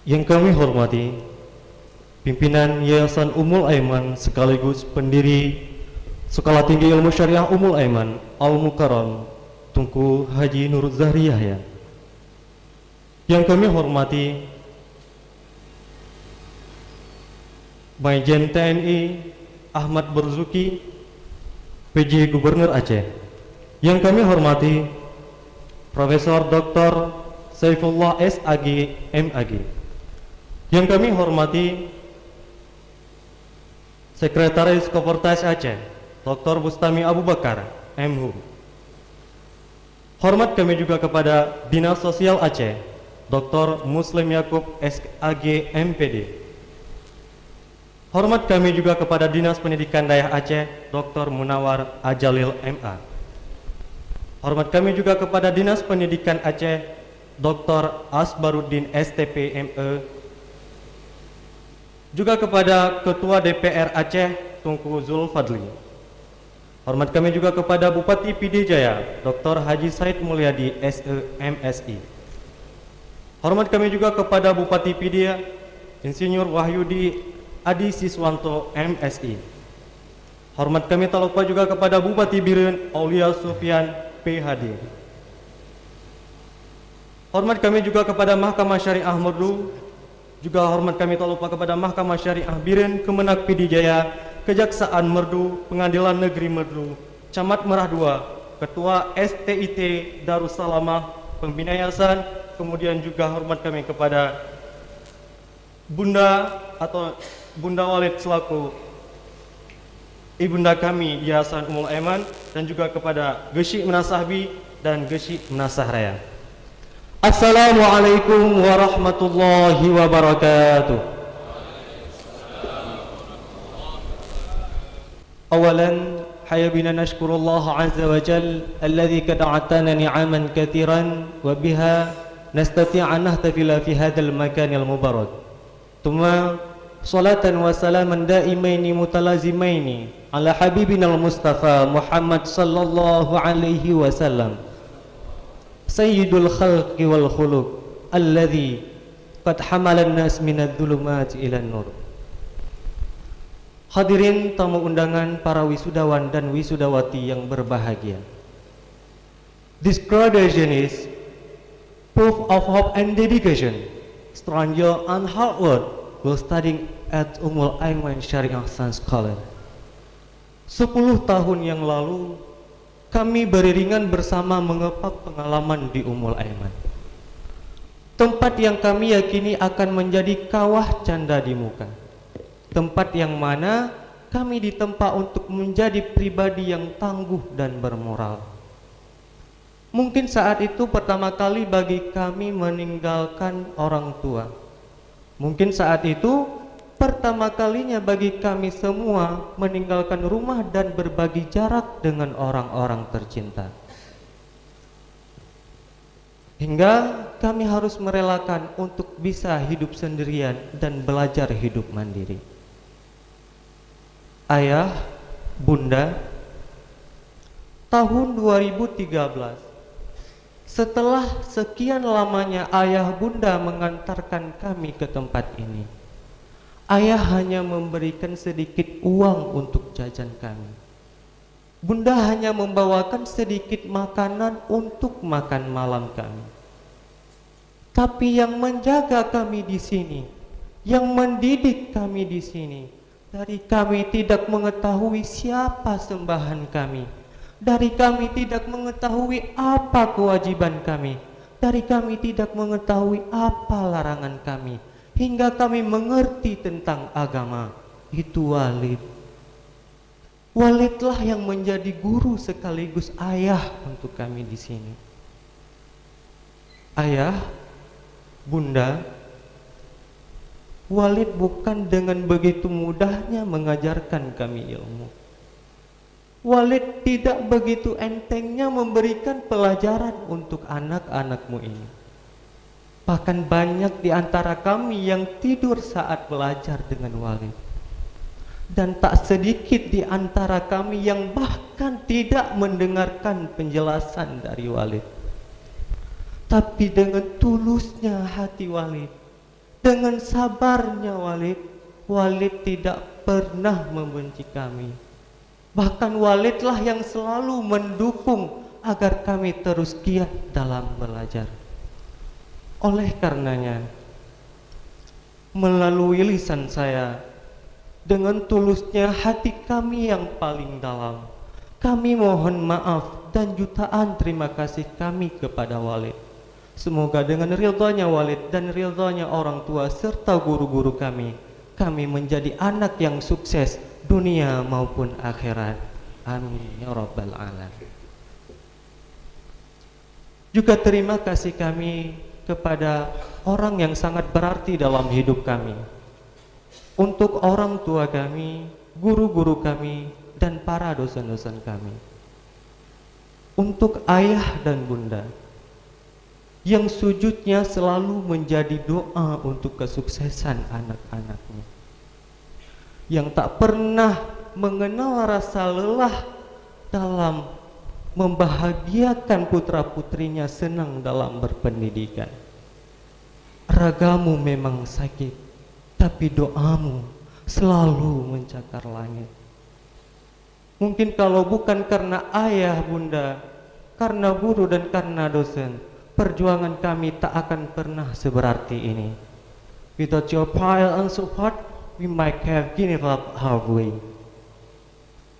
Yang kami hormati pimpinan Yayasan Ummul Aiman sekaligus pendiri Sekolah Tinggi Ilmu Syariah Ummul Aiman Al-Mukarram Tunku Haji Nur Zahri Yahya. Yang kami hormati Majen TNI Ahmad Berzuki, PJ Gubernur Aceh. Yang kami hormati Profesor Dr. Saifullah SAG MAG. Yang kami hormati Sekretaris Kopertas Aceh Dr. Bustami Abu Bakar MHU. Hormat kami juga kepada Dinas Sosial Aceh Dr. Muslim Yakub SAG MPD. Hormat kami juga kepada Dinas Pendidikan Daerah Aceh Dr. Munawar Ajalil MA. Hormat kami juga kepada Dinas Pendidikan Aceh Dr. Asbaruddin STP ME. Juga kepada Ketua DPR Aceh Tunku Zulfadli. Hormat kami juga kepada Bupati PD Jaya Dr. Haji Said Mulyadi SE MSI. Hormat kami juga kepada Bupati PD Insinyur Wahyudi Adi Siswanto MSI. Hormat kami tak lupa juga kepada Bupati Biren Aulia Sufyan PhD. Hormat kami juga kepada Mahkamah Syariah Merdu. Juga hormat kami tak lupa kepada Mahkamah Syariah Biren Kemenak PD Jaya, Kejaksaan Merdu, Pengadilan Negeri Merdu, Camat Merah II, Ketua STIT Darussalamah, Pembina Yayasan. Kemudian juga hormat kami kepada Bunda atau Bunda Walid selaku ibunda kami Yayasan Ummul Aiman, dan juga kepada Gesyik Menasahbi dan Gesyik Menasah Raya. Assalamualaikum warahmatullahi wabarakatuh. Awalan hayya bina nashkurullah azza wa jal alladhi qad a'tana ni'aman katsiran wa biha nastati'u an nahtafila fi hadzal makanil mubarak. Thumma salatan wa salaman daimaini mutalazimaini ala habibinal mustafa Muhammad sallallahu alaihi wasallam sayyidul khalqi wal khuluq alladhi qad hamalan nas minadh dhulumat ila nur. Hadirin tamu undangan, para wisudawan dan wisudawati yang berbahagia. This graduation is proof of hope and dedication, stranger and hard work while studying at Ummul Aiman Syariah Science College. 10 tahun yang lalu kami beriringan bersama mengepak pengalaman di Ummul Aiman, tempat yang kami yakini akan menjadi kawah canda di muka, tempat yang mana kami ditempa untuk menjadi pribadi yang tangguh dan bermoral. Mungkin saat itu pertama kali bagi kami meninggalkan orang tua. Mungkin saat itu pertama kalinya bagi kami semua meninggalkan rumah dan berbagi jarak dengan orang-orang tercinta. Hingga kami harus merelakan untuk bisa hidup sendirian dan belajar hidup mandiri. Ayah, bunda, tahun 2013, setelah sekian lamanya ayah bunda mengantarkan kami ke tempat ini, ayah hanya memberikan sedikit uang untuk jajan kami. Bunda hanya membawakan sedikit makanan untuk makan malam kami. Tapi yang menjaga kami di sini, yang mendidik kami di sini, dari kami tidak mengetahui siapa sembahan kami, dari kami tidak mengetahui apa kewajiban kami, dari kami tidak mengetahui apa larangan kami, hingga kami mengerti tentang agama. Itu Walid. Walidlah yang menjadi guru sekaligus ayah untuk kami di sini. Ayah, bunda, Walid bukan dengan begitu mudahnya mengajarkan kami ilmu. Walid tidak begitu entengnya memberikan pelajaran untuk anak-anakmu ini. Bahkan banyak di antara kami yang tidur saat belajar dengan Walid. Dan tak sedikit di antara kami yang bahkan tidak mendengarkan penjelasan dari Walid. Tapi dengan tulusnya hati Walid, Dengan sabarnya Walid tidak pernah membenci kami. Bahkan Walidlah yang selalu mendukung agar kami terus giat dalam belajar. Oleh karenanya, melalui lisan saya, dengan tulusnya hati kami yang paling dalam, kami mohon maaf dan jutaan terima kasih kami kepada Walid. Semoga dengan ridhanya Walid dan ridhanya orang tua serta guru-guru kami menjadi anak yang sukses dunia maupun akhirat. Amin ya rabbal alamin. Juga terima kasih kami kepada orang yang sangat berarti dalam hidup kami. Untuk orang tua kami, guru-guru kami, dan para dosen-dosen kami. Untuk ayah dan bunda, yang sujudnya selalu menjadi doa untuk kesuksesan anak-anaknya. Yang tak pernah mengenal rasa lelah dalam membahagiakan putra-putrinya senang dalam berpendidikan. Ragamu memang sakit, tapi doamu selalu mencakar langit. Mungkin kalau bukan karena ayah, bunda, karena guru dan karena dosen, perjuangan kami tak akan pernah seberarti ini. Without your prayer and support, we might have given up halfway.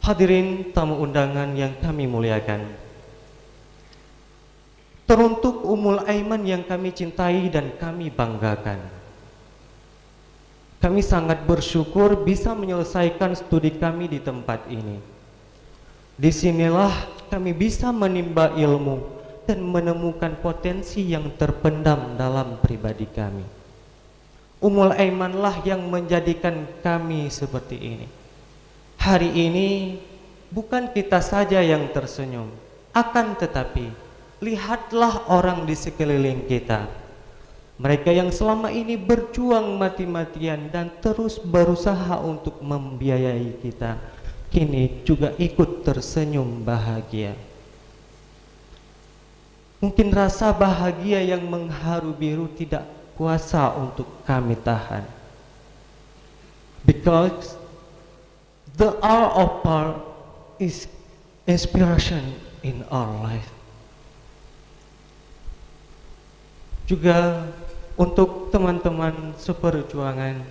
Hadirin tamu undangan yang kami muliakan, teruntuk Ummul Aiman yang kami cintai dan kami banggakan, kami sangat bersyukur bisa menyelesaikan studi kami di tempat ini. Disinilah kami bisa menimba ilmu dan menemukan potensi yang terpendam dalam pribadi kami. Ummul Aimanlah yang menjadikan kami seperti ini. Hari ini bukan kita saja yang tersenyum, akan tetapi lihatlah orang di sekeliling kita. Mereka yang selama ini berjuang mati-matian dan terus berusaha untuk membiayai kita, kini juga ikut tersenyum bahagia. Mungkin rasa bahagia yang mengharu biru tidak kuasa untuk kami tahan. Because the hour of power is inspiration in our life. Juga untuk teman-teman seperjuangan,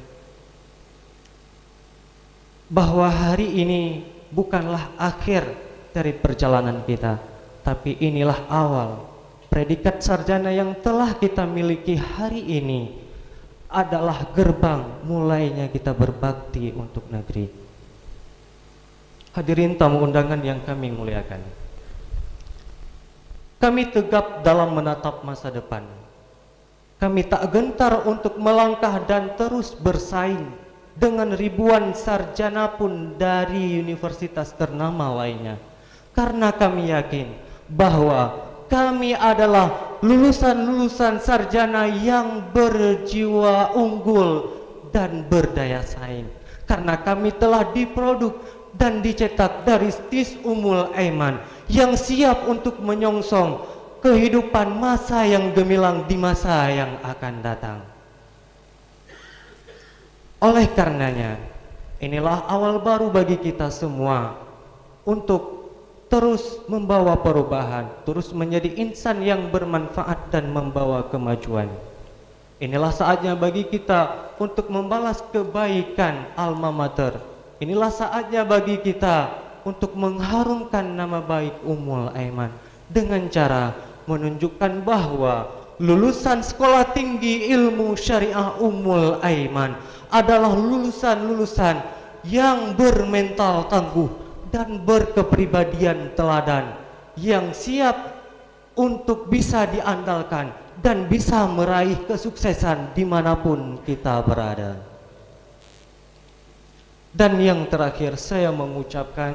bahwa hari ini bukanlah akhir dari perjalanan kita, tapi inilah awal. Predikat sarjana yang telah kita miliki hari ini adalah gerbang mulainya kita berbakti untuk negeri. Hadirin tamu undangan yang kami muliakan, kami tegap dalam menatap masa depan. Kami tak gentar untuk melangkah dan terus bersaing dengan ribuan sarjana pun dari universitas ternama lainnya, karena kami yakin bahwa kami adalah lulusan-lulusan sarjana yang berjiwa unggul dan berdaya saing, karena kami telah diproduk dan dicetak dari STIS Ummul Aiman yang siap untuk menyongsong kehidupan masa yang gemilang di masa yang akan datang. Oleh karenanya, inilah awal baru bagi kita semua untuk terus membawa perubahan, terus menjadi insan yang bermanfaat dan membawa kemajuan. Inilah saatnya bagi kita untuk membalas kebaikan alma mater. Inilah saatnya bagi kita untuk mengharumkan nama baik Ummul Aiman dengan cara menunjukkan bahwa lulusan Sekolah Tinggi Ilmu Syariah Ummul Aiman adalah lulusan-lulusan yang bermental tangguh dan berkepribadian teladan, yang siap untuk bisa diandalkan dan bisa meraih kesuksesan dimanapun kita berada. Dan yang terakhir saya mengucapkan,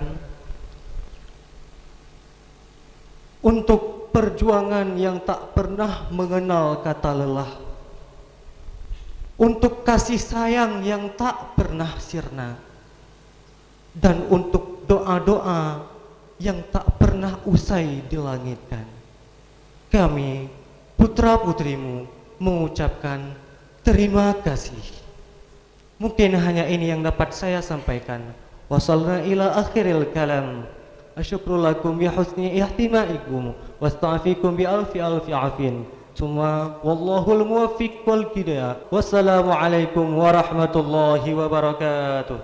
untuk perjuangan yang tak pernah mengenal kata lelah, untuk kasih sayang yang tak pernah sirna, dan untuk doa-doa yang tak pernah usai dilangitkan, kami putra-putrimu mengucapkan Terima kasih. Mungkin hanya ini yang dapat saya sampaikan. Wasalna ila akhiril kalam. Asyukru lakum bi husni ihtimaikum wasta'fikum bi alfi afin. Summa wallahul muwaffiq wal hidayah. Wassalamu alaikum warahmatullahi wabarakatuh.